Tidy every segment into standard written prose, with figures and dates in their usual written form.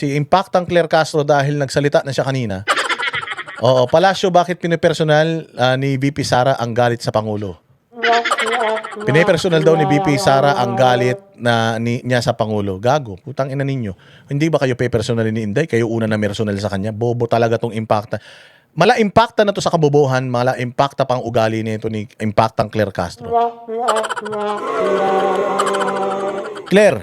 Si Impactang Claire Castro dahil nagsalita na siya kanina. Oo, Palasyo, bakit pinipersonal ni VP Sara ang galit sa Pangulo? Pinipersonal daw ni VP Sara ang galit niya sa Pangulo. Gago, putang ina ninyo. Hindi ba kayo pe-personalin ni Inday? Kayo una na personal sa kanya. Bobo talaga tong Impacta. Mala impacta na to sa kabobohan, mala impacta pang ugali nito ni Impactang Claire Castro. Claire,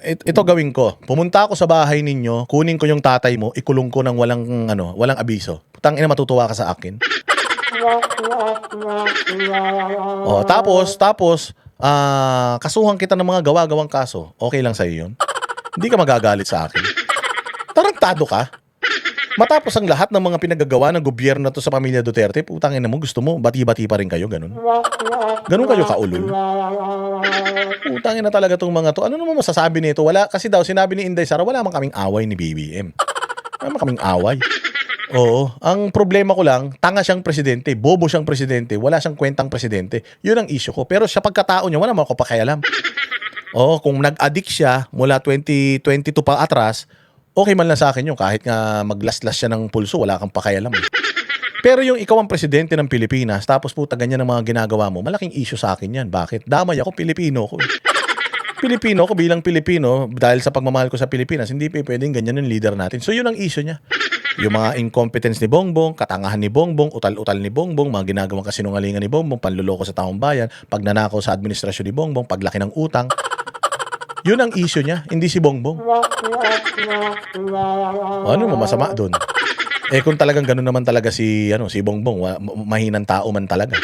ito gawin ko. Pumunta ako sa bahay ninyo, kunin ko yung tatay mo, ikulong ko ng walang abiso. Putang ina, matutuwa ka sa akin. Oh, tapos kasuhan kita ng mga gawa-gawang kaso. Okay lang sa iyo 'yun? Hindi ka magagalit sa akin. Tarantado ka. Matapos ang lahat ng mga pinagagawa ng gobyerno to sa pamilya Duterte, putang ina mo, gusto mo bati-bati pa rin kayo, ganun. Ganun kayo kaulol. Putang ina talaga tong mga to. Ano naman masasabi nito? Wala kasi daw sinabi ni Inday Sara, wala man kaming away ni BBM. Wala man kaming away. Oo, ang problema ko lang, tanga siyang presidente, bobo siyang presidente, wala siyang kwentang presidente. 'Yun ang issue ko. Pero sa pagkatao niya, wala man ako pakialam. Oo, kung nag-addict siya mula 2022 pa atras, okay man lang sa akin yun. Kahit nga maglaslas siya ng pulso, wala kang pakialam. Pero yung ikaw ang presidente ng Pilipinas, tapos puta ganyan ang mga ginagawa mo, malaking issue sa akin yan. Bakit? Damay ako, Pilipino ko. Pilipino ko bilang Pilipino, dahil sa pagmamahal ko sa Pilipinas, hindi pa pwedeng ganyan yung leader natin. So yun ang issue niya. Yung mga incompetence ni Bongbong, katangahan ni Bongbong, utal-utal ni Bongbong, mga ginagawang kasinungalingan ni Bongbong, panluloko sa taong bayan, pagnanakaw sa administrasyon ni Bongbong, paglaki ng utang. Yun ang issue niya, hindi si Bongbong. Ano mo masama doon? Eh kung talagang gano'n naman talaga si Bongbong, mahinang tao man talaga.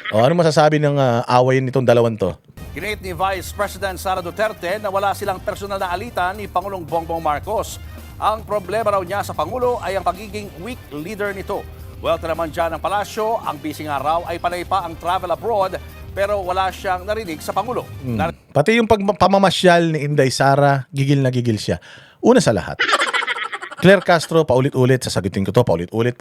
Ano masasabi ng away nitong dalawang to? Ginit ni Vice President Sara Duterte na wala silang personal na alitan ni Pangulong Bongbong Marcos. Ang problema raw niya sa Pangulo ay ang pagiging weak leader nito. Welta naman dyan ng Palasyo, ang busy nga raw ay panay pa ang travel abroad pero wala siyang narinig sa Pangulo. Pati yung pamamasyal ni Inday Sara, gigil na gigil siya. Una sa lahat, Claire Castro, paulit-ulit, sasagutin ko to, paulit-ulit.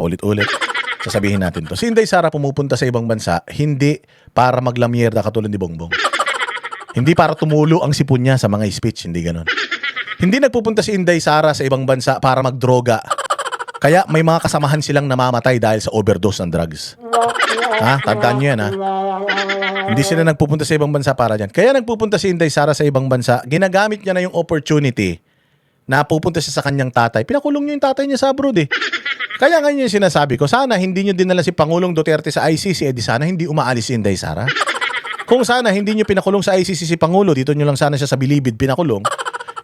Sasabihin natin to. Si Inday Sara pumupunta sa ibang bansa, hindi para maglamyerda katulad ni Bongbong. Hindi para tumulo ang sipon niya sa mga speech, hindi ganon. Hindi nagpupunta si Inday Sara sa ibang bansa para magdroga. Kaya may mga kasamahan silang namamatay dahil sa overdose ng drugs. Tandaan nyo yan, Hindi sila nagpupunta sa ibang bansa para dyan. Kaya nagpupunta si Inday Sara sa ibang bansa, ginagamit niya na yung opportunity na pupunta siya sa kanyang tatay. Pinakulong niyo yung tatay niya sa abroad Kaya ngayon yung sinasabi ko, sana hindi niyo dinala si Pangulong Duterte sa ICC, di sana hindi umaalis si Inday Sara. Kung sana hindi niyo pinakulong sa ICC si Pangulo, dito niyo lang sana siya sa Bilibid pinakulong,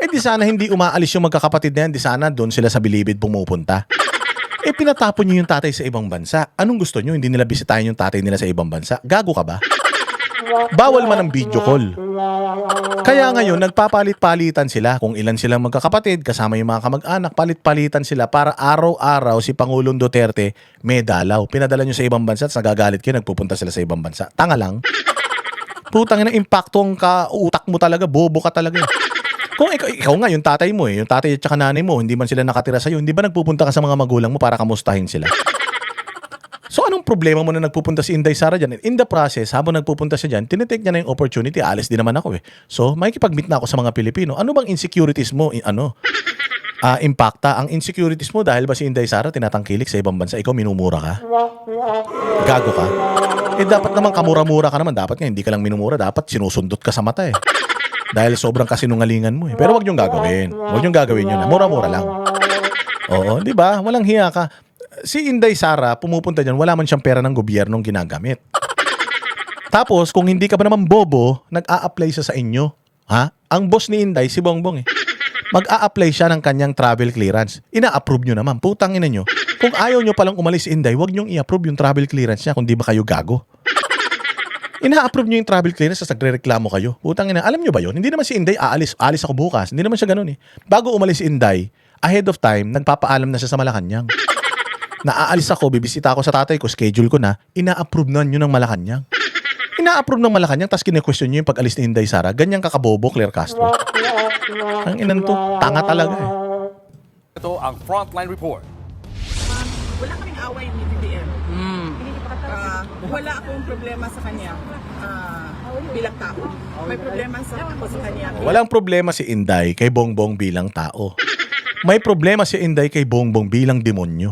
di sana hindi umaalis yung magkakapatid na yan, di sana doon sila sa Bilibid pumupunta. Pinatapon niyo yung tatay sa ibang bansa. Anong gusto niyo? Hindi nila bisitahin yung tatay nila sa ibang bansa? Gago ka ba? Bawal man ang video call. Kaya ngayon, nagpapalit-palitan sila. Kung ilan silang magkakapatid, kasama yung mga kamag-anak, palit-palitan sila para araw-araw si Pangulong Duterte may dalaw. Pinadala nyo sa ibang bansa at nagagalit kayo, nagpupunta sila sa ibang bansa. Tanga lang. Putang ina, impacto ang utak mo talaga, bobo ka talaga. Kung ikaw nga, yung tatay mo yung tatay at saka nanay mo, hindi man sila nakatira sa'yo, hindi ba nagpupunta ka sa mga magulang mo para kamustahin sila? So anong problema mo na nagpupunta si Inday Sara dyan? In the process, habang nagpupunta siya dyan, tinitake niya na yung opportunity. Alis din naman ako So, makikipag-meet na ako sa mga Pilipino. Ano bang insecurities mo? Impacta. Ang insecurities mo dahil ba si Inday Sara tinatangkilik sa ibang bansa? Ikaw minumura ka? Gago ka? Dapat naman kamura-mura ka naman. Dapat nga hindi ka lang minumura. Dapat sinusundot ka sa mata Dahil sobrang kasinungalingan mo Pero wag niyong gagawin. Wag niyong gagawin yun Mura-mura lang. Oo, di ba? Walang hiya ka. Si Inday Sara, pumupunta dyan, wala man siyang pera ng gobyernong ginagamit. Tapos, kung hindi ka ba naman bobo, nag-a-apply siya sa inyo. Ang boss ni Inday, si Bongbong Mag-a-apply siya ng kanyang travel clearance. Ina-approve nyo naman. Putang ina nyo. Kung ayaw nyo palang umalis si Inday, wag nyong i-approve yung travel clearance niya kung di ba kayo gago. Ina-approve nyo yung travel clearance sa nagre-reklamo kayo. Putang ina, alam nyo ba yun? Hindi naman si Inday aalis ako bukas. Hindi naman siya ganun Bago umalis si Inday, ahead of time, nagpapaalam na siya sa Malacanang. Naaalis ako, bibisita ako sa tatay ko, schedule ko na, ina-approve na nyo ng Malacanang. Ina-approve ng Malacanang, tapos kine-question nyo yung pag-alis ni Inday Sara. Ganyan kakabobo, Claire Castro. Ang inan to, tanga talaga Ito ang Frontline Report. Wala kaming away ni BBM. Wala akong problema sa kanya bilang tao. May problema ako sa kanya. Walang problema si Inday kay Bongbong bilang tao. May problema si Inday kay Bongbong bilang demonyo.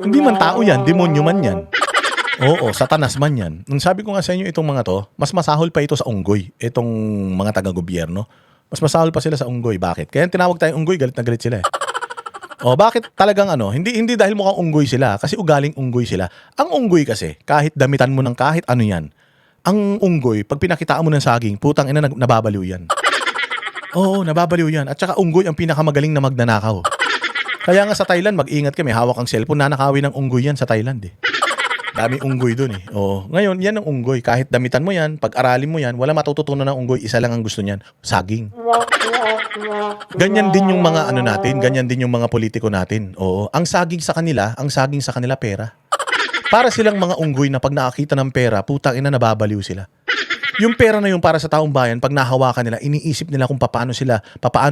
Hindi man tao yan, demonyo man yan. Oo, satanas man yan. Nung sabi ko nga sa inyo itong mga to, mas masahol pa ito sa unggoy. Itong mga taga-gobyerno. Mas masahol pa sila sa unggoy. Bakit? Kaya tinawag tayong unggoy, galit na galit sila eh. O bakit talagang hindi dahil mukhang unggoy sila, kasi ugaling unggoy sila. Ang unggoy kasi, kahit damitan mo ng kahit ano yan, ang unggoy, pag pinakitaan mo ng saging, putang ina, nababaliw yan. Oo, nababaliw yan. At saka unggoy ang pinakamagaling na magnanakaw. Kaya nga sa Thailand, mag-ingat kami, hawak ang cellphone, nanakawin ng unggoy yan sa Thailand eh. Dami unggoy dun eh. Oo. Ngayon, yan ang unggoy. Kahit damitan mo yan, pag-aralin mo yan, wala matututunan ng unggoy, isa lang ang gusto niyan, saging. Ganyan din yung mga natin, ganyan din yung mga politiko natin. Oo. Ang saging sa kanila pera. Para silang mga unggoy na pag nakakita ng pera, putang ina, nababaliw sila. Yung pera na yung para sa taong bayan, pag nahawakan nila, iniisip nila kung paano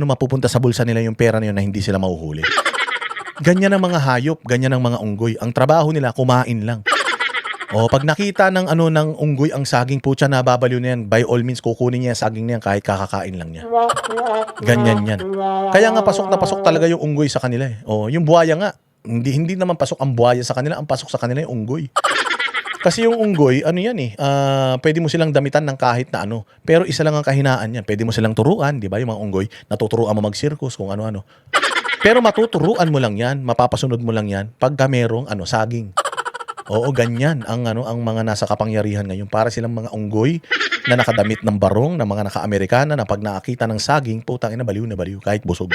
mapupunta sa bulsa nila yung pera na yun na hindi sila mahuhuli. Ganyan ang mga hayop, ganyan ang mga unggoy. Ang trabaho nila, kumain lang. O pag nakita ng ng unggoy ang saging, putya, nababaliw na yan. By all means, kukunin niya yung saging na yan kahit kakakain lang niya. Ganyan yan. Kaya nga pasok na pasok talaga yung unggoy sa kanila eh. O yung buhaya nga, hindi naman pasok ang buhaya sa kanila, ang pasok sa kanila yung unggoy. Kasi yung unggoy, yan eh, pwede mo silang damitan ng kahit na ano. Pero isa lang ang kahinaan yan. Pwede mo silang turuan, di ba? Yung mga unggoy, natuturuan mo mag-circus, kung ano-ano. Pero matuturuan mo lang yan, mapapasunod mo lang yan, pagka merong saging. Oo, ganyan ang mga nasa kapangyarihan ngayon. Para silang mga unggoy na nakadamit ng barong, na mga naka-Amerikana na pag nakakita ng saging, putang ina, baliw na baliw kahit busog.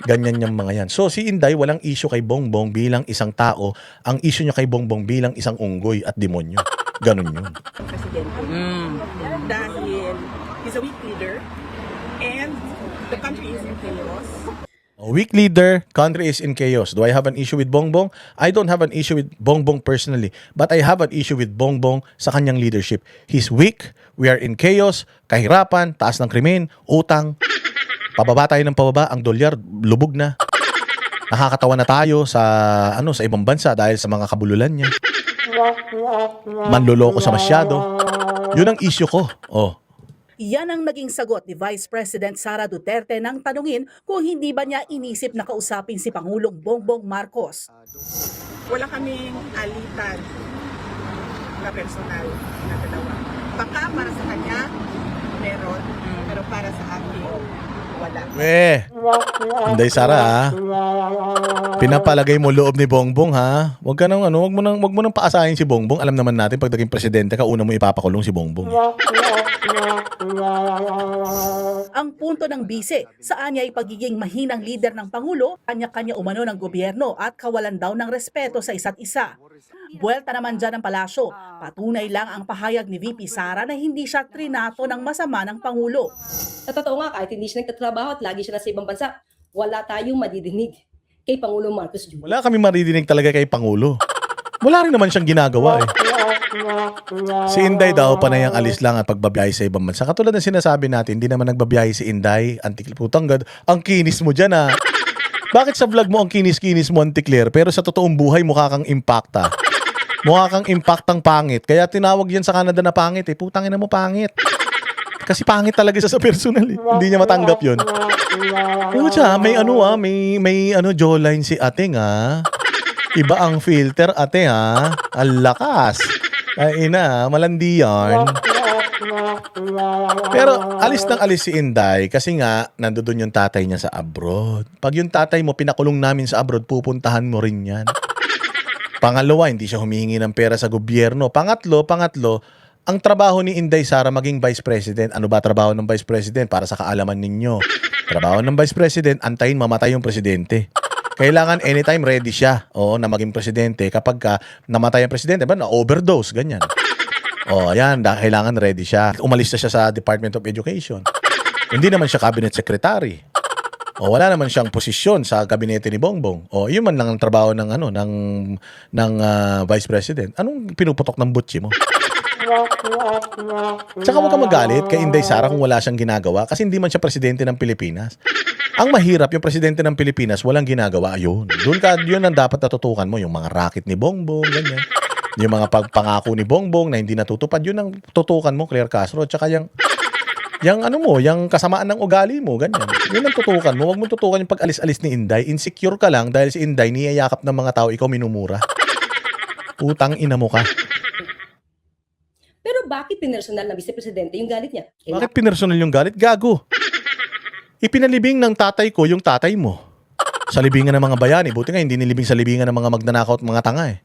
Ganyan yung mga yan. So si Inday walang issue kay Bongbong bilang isang tao, ang issue niya kay Bongbong bilang isang unggoy at demonyo. Ganun yun. Presidente. Dahil he's a weak leader and the country is in chaos. A weak leader, country is in chaos. Do I have an issue with Bongbong? I don't have an issue with Bongbong personally, but I have an issue with Bongbong sa kanyang leadership. He's weak, we are in chaos, kahirapan, taas ng krimen, utang, pababa tayo ng pababa, ang dolyar lubog na. Nakakatawa na tayo sa ibang bansa dahil sa mga kabululan niya. Manloloko sa masyado. Yun ang issue ko. Oh. Yan ang naging sagot ni Vice President Sara Duterte nang tanungin kung hindi ba niya inisip na kausapin si Pangulong Bongbong Marcos. Wala kaming alitan na personal na dalawa. Baka para sa kanya, meron, pero para sa akin, wala. Inday Sara ha. Pinapalagay mo loob ni Bongbong ha. Wag mo nang paasahin si Bongbong. Alam naman natin pag naging presidente ka, una mo ipapakulong si Bongbong. Ang punto ng bise, saan niya ay pagiging mahinang lider ng Pangulo, kanya-kanya umano ng gobyerno at kawalan daw ng respeto sa isa't isa. Buwelta naman dyan ang palasyo, patunay lang ang pahayag ni VP Sara na hindi siya trinato ng masama ng Pangulo. Sa totoo nga, kahit hindi siya nagtatrabaho at lagi siya nasa ibang bansa, wala tayong madidinig kay Pangulong Marcos Jr. Wala kami maridinig talaga kay Pangulo. Wala rin naman siyang ginagawa eh. Si Inday daw panayang alis lang at pagbabiyahe sa ibang bansa. Katulad ng sinasabi natin, hindi naman nagbabiyahe si Inday. Antikil-putang gad. Ang kinis mo dyan ah. Bakit sa vlog mo ang kinis-kinis mo, Antikler, pero sa totoong buhay mukha kang impacta? Mukha kang impactang pangit. Kaya tinawag yan sa Canada na pangit eh. Putang ina mo pangit. Kasi pangit talaga siya sa personal eh. Hindi niya matanggap yun. Pucha, may jawline si ating ah. Iba ang filter ate ha. Ang lakas. Ay ina, malandi yan. Pero alis si Inday kasi nga nandoon yung tatay niya sa abroad. Pag yung tatay mo pinakulong namin sa abroad, pupuntahan mo rin yan. Pangalawa, hindi siya humihingi ng pera sa gobyerno. Pangatlo, ang trabaho ni Inday Sara maging Vice President. Ano ba trabaho ng Vice President? Para sa kaalaman ninyo. Trabaho ng Vice President, antayin mamatay yung presidente. Kailangan anytime ready siya na maging presidente. Kapag namatay ang presidente, na-overdose, ganyan. Ayan, kailangan ready siya. Umalis na siya sa Department of Education. Hindi naman siya cabinet secretary. Wala naman siyang posisyon sa kabinete ni Bongbong. Yun man lang ang trabaho ng vice president. Anong pinuputok ng butchi mo? Tsaka huwag ka magalit kay Inday Sara kung wala siyang ginagawa kasi hindi man siya presidente ng Pilipinas. Ang mahirap, yung presidente ng Pilipinas walang ginagawa. Yun ang dapat natutukan mo. Yung mga racket ni Bongbong, ganyan. Yung mga pagpangako ni Bongbong na hindi natutupad, yun ang tutukan mo, Claire Castro. Tsaka Yang ano mo, yung kasamaan ng ugali mo, ganyan. Yun ang tutukan mo. Huwag mo tutukan yung pag-alis-alis ni Inday. Insecure ka lang dahil si Inday niyayakap ng mga tao, ikaw minumura. Putang ina mo ka. Pero bakit pinersonal na Vice Presidente yung galit niya? Bakit pinersonal yung galit? Gago. Ipinalibing ng tatay ko yung tatay mo. Sa libingan ng mga bayani. Buti nga hindi nilibing sa libingan ng mga magnanakaw at mga tanga eh.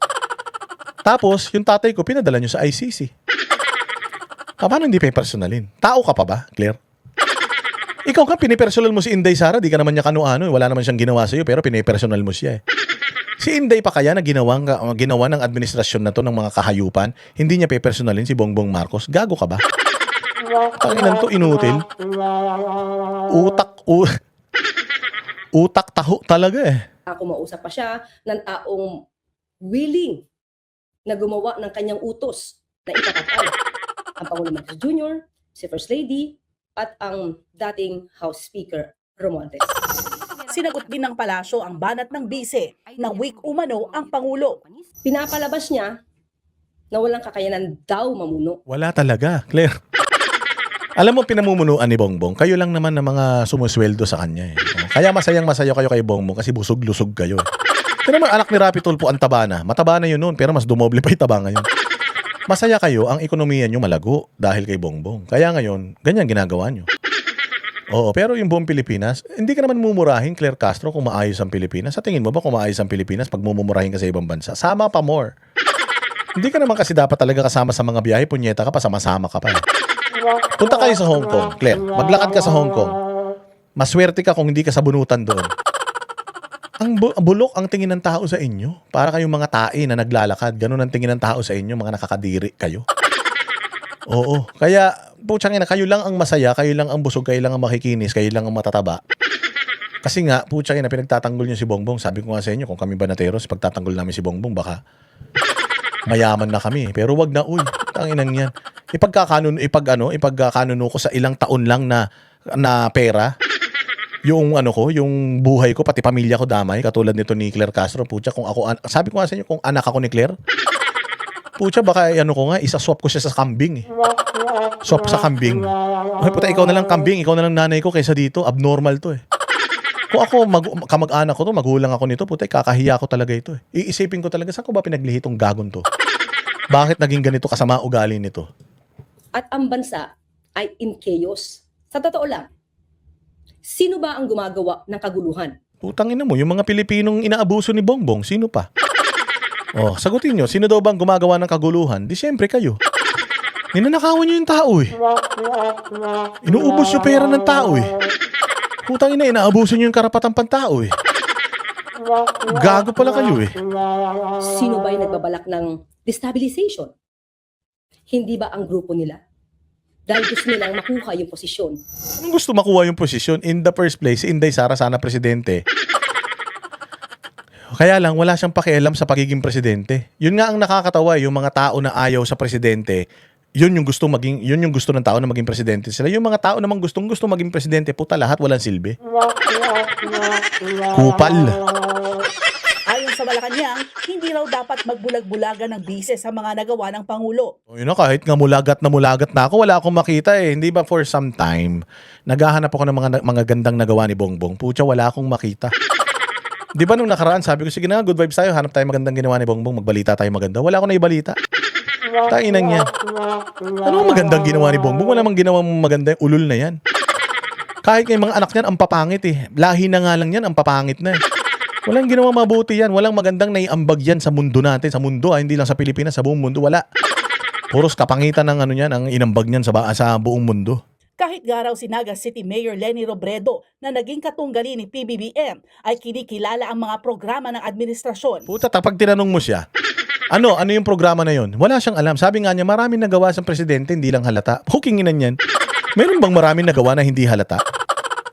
Tapos, yung tatay ko pinadala nyo sa ICC. Paano hindi pa personalin? Tao ka pa ba, Claire? Ikaw ka, pinipersonal mo si Inday Sara, di ka naman niya kano-ano, wala naman siyang ginawa sa'yo, pero pinipersonal mo siya eh. Si Inday pa kaya na ginawa ng administrasyon na to ng mga kahayupan, hindi niya pe-personalin si Bongbong Marcos? Gago ka ba? Panginan to, inutil. Utak taho talaga eh. Ako mausap pa siya ng taong willing na gumawa ng kanyang utos na ipapatay ang Pangulo Marcos Jr., si First Lady, at ang dating House Speaker Romualdez. Sinagot din ng palasyo ang banat ng bise na weak umano ang Pangulo. Pinapalabas niya na walang kakayanan daw mamuno. Wala talaga, Claire. Alam mo, pinamumunuan ni Bongbong, kayo lang naman na mga sumusweldo sa kanya eh. Kaya masayang-masaya kayo kay Bongbong kasi busog-lusog kayo. Pero naman, anak ni Rapi Tulfo ang taba na. Mataba na yun noon, pero mas dumoble pa yung taba ngayon. Masaya kayo, ang ekonomiya nyo malago dahil kay Bongbong. Kaya ngayon, ganyan ginagawa nyo. Oo, pero yung buong Pilipinas, hindi ka naman mumurahin, Claire Castro, kung maayos ang Pilipinas. Sa tingin mo ba kung maayos ang Pilipinas pag mumurahin ka sa ibang bansa? Sama pa more. Hindi ka naman kasi dapat talaga kasama sa mga biyahe, punyeta ka pa, sama-sama ka pa. Punta kayo sa Hong Kong, Claire. Maglakad ka sa Hong Kong. Maswerte ka kung hindi ka sabunutan doon. Ang bulok ang tingin ng tao sa inyo. Para kayong mga tae na naglalakad. Ganun ang tingin ng tao sa inyo, mga nakakadiri kayo. Oo. Kaya, putsang ina, kayo lang ang masaya, kayo lang ang busog, kayo lang ang makikinis, kayo lang ang matataba. Kasi nga, putsang ina, pinagtatanggol niyo si Bongbong. Sabi ko nga sa inyo, kung kami banateros, pagtatanggol namin si Bongbong, baka mayaman na kami. Pero wag na, uy. Tanginan yan. Ipagkakanuno ko sa ilang taon lang na pera. Yung yung buhay ko, pati pamilya ko damay, katulad nito ni Claire Castro. Pucha, kung ako, sabi ko nga sa inyo, kung anak ako ni Claire, pucha, baka isa-swap ko siya sa kambing eh. Swap sa kambing. Ay, puta, ikaw na lang kambing, ikaw na lang nanay ko kaysa dito. Abnormal to eh. Kung ako, kamag-anak ko to, magulang ako nito, puta, kakahiya ko talaga ito eh. Iisipin ko talaga, saan ko ba pinaglihitong gagon to? Bakit naging ganito kasama ugali nito? At ang bansa ay in chaos. Sa totoo lang, sino ba ang gumagawa ng kaguluhan? Putang ina mo, yung mga Pilipinong inaabuso ni Bongbong, sino pa? Oh, sagutin nyo, sino daw bang gumagawa ng kaguluhan? Di syempre kayo. Ninanakawan nyo yung tao eh. Inuubos yung pera ng tao eh. Putang ina, inaabuso nyo yung karapatang pantao eh. Gago pala kayo eh. Sino ba yung nagbabalak ng destabilization? Hindi ba ang grupo nila? Dahil gusto nilang makuha yung posisyon. Anong gusto makuha yung posisyon? In the first place, si Inday Sara sana presidente. Kaya lang, wala siyang pakialam sa pagiging presidente. Yun nga ang nakakatawa, yung mga tao na ayaw sa presidente, yun yung gusto ng tao na maging presidente sila. Yung mga tao namang gusto maging presidente, puta lahat walang silbi. Kupal. Ayon sa Malacanang, hindi raw dapat magbulag-bulagan ng bise sa mga nagawa ng Pangulo. O yun na, kahit nga mulagat na ako, wala akong makita eh. Hindi ba for some time, naghahanap ako ng mga gandang nagawa ni Bongbong. Pucha, wala akong makita. Di ba nung nakaraan, sabi ko, sige na, good vibes tayo, hanap tayo magandang ginawa ni Bongbong, magbalita tayo maganda. Wala akong naibalita. Tainan niya. Ano magandang ginawa ni Bongbong? Wala mang ginawa maganda yung ulul na yan. Kahit yung mga anak niyan, ang papangit eh. Lahi na nga lang yan, ang papangit na eh. Walang ginawa mabuti yan. Walang magandang naiambag yan sa mundo natin. Sa mundo, hindi lang sa Pilipinas, sa buong mundo. Wala. Puros kapangitan ng niyan, ang inambag niyan sa buong mundo. Kahit nga raw si Naga City Mayor Leni Robredo na naging katunggali ni PBBM ay kinikilala ang mga programa ng administrasyon. Puta, pag tinanong mo siya, ano yung programa na yon? Wala siyang alam. Sabi nga niya, maraming nagawa sa presidente, hindi lang halata. Hukinginan yan. Meron bang maraming nagawa na hindi halata?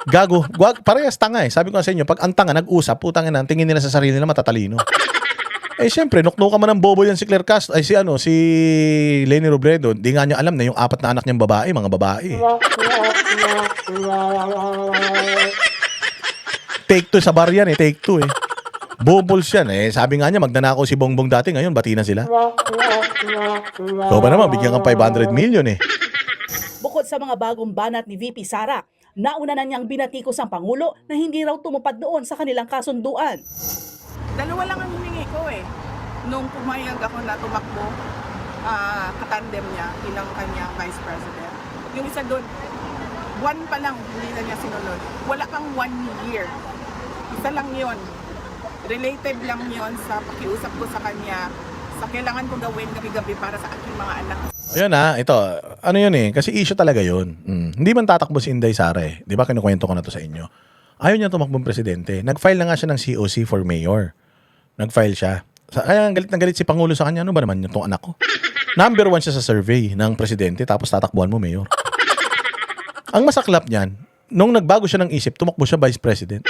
Gago. Parehas tanga eh. Sabi ko sa inyo, pag ang tanga nag-usap, putang ina, tingin nila sa sarili nila matatalino. Eh syempre, nuknukan man ng bobo yan si Claire Castro, ay si Leni Robredo. Di nga niya alam na yung 4 na anak niyang babae, mga babae. Take 2 sa bar yan eh, take 2 eh. Bobols yan eh. Sabi nga niya, magnanakaw si Bongbong dati, ngayon bati na sila. So ba naman, bigyan kang 500 million eh. Bukod Bukod sa mga bagong banat ni VP Sara, nauna na niyang binatikos ang Pangulo na hindi raw tumupad doon sa kanilang kasunduan. Dalawa lang ang hiningi ko eh. Nung pumayag ako na tumakbo, katandem niya, bilang kanyang vice president. Yung isa doon, 1 pa lang, hindi na niya sinunod. Wala pang 1 year. Isa lang yon. Related lang yon sa pakiusap ko sa kanya sa kailangan ko gawin gabi-gabi para sa aking mga anak. Ayun ito, ano yun kasi issue talaga yun. Hindi man tatakbo si Inday Sara eh. Di ba kinukwento ko na to sa inyo? Ayaw niya tumakbong presidente. Nag-file na nga siya ng COC for mayor. Nag-file siya. Kaya galit na galit si Pangulo sa kanya. Ano ba naman itong anak ko? Number 1 siya sa survey ng presidente tapos tatakbuhan mo mayor. Ang masaklap niyan, nung nagbago siya ng isip, tumakbo siya vice president.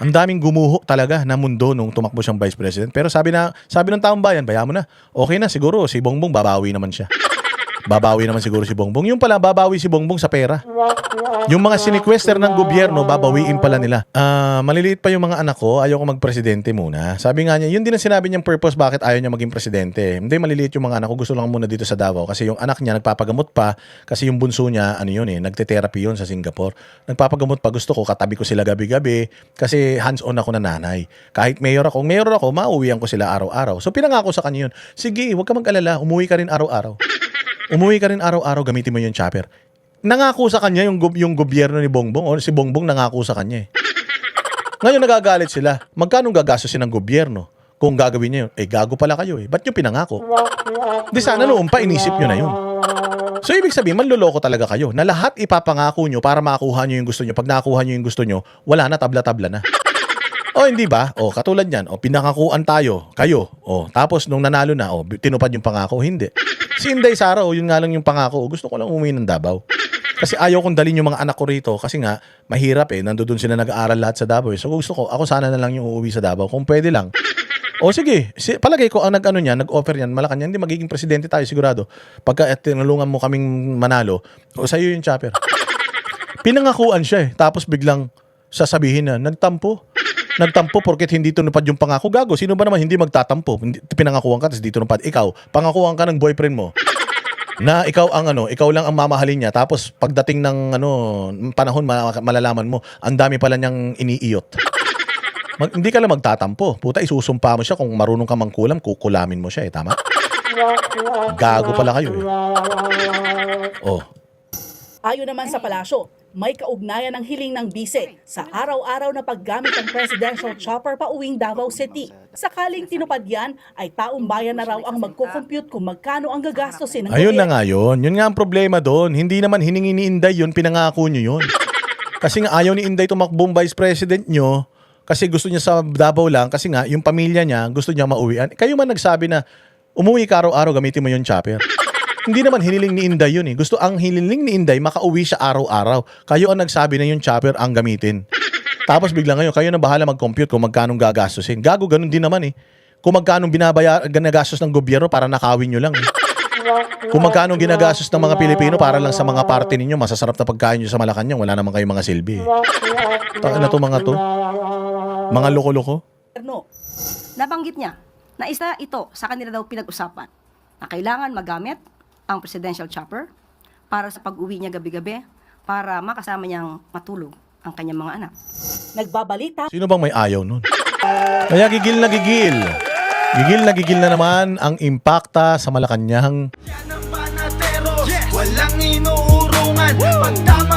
Ang daming gumuho talaga na mundo nung tumakbo siyang vice president. Pero sabi ng taong bayan, bayan mo na. Okay na, siguro si Bongbong babawi naman siya. Babawi naman siguro si Bongbong. Yung pala, babawi si Bongbong sa pera. Yung mga sinikwester ng gobyerno, babawiin pala nila. Maliliit pa yung mga anak ko, ayaw ko magpresidente muna. Sabi nga niya, yun din ang sinabi niyang purpose bakit ayaw niya maging presidente. Hindi, maliliit yung mga anak ko, gusto lang muna dito sa Davao. Kasi yung anak niya, nagpapagamot pa. Kasi yung bunso niya, nagte-therapy yun sa Singapore. Nagpapagamot pa, gusto ko, katabi ko sila gabi-gabi. Kasi hands-on ako na nanay. Kahit mayor ako, mauwihan ko sila araw-araw. So pinangako sa kanya yun, sige, huwag ka mag-alala, umuwi ka rin araw-araw. Umuwi ka rin araw-araw, gamitin mo yung chopper. Nangako sa kanya yung gobyerno ni Bongbong o si Bongbong nangako sa kanya eh. Ngayon nagagalit sila. Magkano gagastusin ng gobyerno kung gagawin niya yun? Gago pala kayo eh. Ba't yung pinangako? Di sana noon pa inisip nyo na yun. So ibig sabihin, manloloko talaga kayo na lahat ipapangako nyo para makuha nyo yung gusto nyo. Pag nakuha nyo yung gusto nyo, wala na, tabla-tabla na. O hindi ba? O katulad yan, pinangakuan tayo, kayo. O tapos nung nanalo na, tinupad yung pangako, hindi. Si Inday Sara, yun nga lang yung pangako. Gusto ko lang umuwi ng Davao. Kasi ayaw kong dalhin yung mga anak ko rito kasi nga mahirap nandoon sila nag-aaral lahat sa Davao. So gusto ko, ako sana na lang yung uuwi sa Davao kung pwede lang. O sige, palagay ko ang nag-offer niyan, Malacanang, hindi magiging presidente tayo sigurado. Pagka tinulungan mo kaming manalo, sa'yo yung chopper. Pinangakuan siya tapos biglang sasabihin na, nagtampo porket hindi tunupad yung pangako. Gago, sino ba naman hindi magtatampo? Pinangakuan ka, tapos di tunupad. Ikaw, pangakuan ka ng boyfriend mo na ikaw lang ang mamahalin niya. Tapos pagdating ng panahon, malalaman mo, ang dami pala niyang iniiyot. Hindi ka lang magtatampo. Puta, isusumpa mo siya kung marunong ka mangkulam, kukulamin mo siya tama? Gago pala kayo Ayon naman sa palasyo, may kaugnayan ng hiling ng bise sa araw-araw na paggamit ng presidential chopper pauwing Davao City. Sakaling tinupad yan, ay taong bayan na raw ang magko-compute kung magkano ang gagastusin ng Ayun na gobyerno. nga yun. Yun nga ang problema doon. Hindi naman hiningi ni Inday yun, pinangako nyo yun. Kasi nga ayaw ni Inday tumakbong vice president nyo kasi gusto niya sa Davao lang kasi nga yung pamilya niya gusto niya mauwian. Kayo man nagsabi na umuwi ka araw-araw, gamitin mo yung chopper. Hindi naman hiniling ni Inday yun Gusto ang hiniling ni Inday, makauwi siya araw-araw. Kayo ang nagsabi na yung chopper ang gamitin. Tapos bigla ngayon, kayo na bahala mag-compute kung magkano gagastusin. Gago, ganun din naman Kung magkano ginagastos ng gobyerno para nakawin nyo lang Kung magkano ginagastos ng mga Pilipino para lang sa mga party ninyo, masasarap na pagkain nyo sa Malacanang, wala naman kayong mga silbi Taka na to mga to. Mga loko-loko. Nabanggit niya na isa ito sa kanila daw pinag-usapan na kailangan magamit ang presidential chopper para sa pag-uwi niya gabi-gabi para makasama niyang matulog ang kanyang mga anak. Nagbabalita Sino bang may ayaw nun? Kaya gigil na gigil. Gigil na gigil na naman ang impakta sa Malacanang. Yan ang panatero, walang inuurungan. Pagtama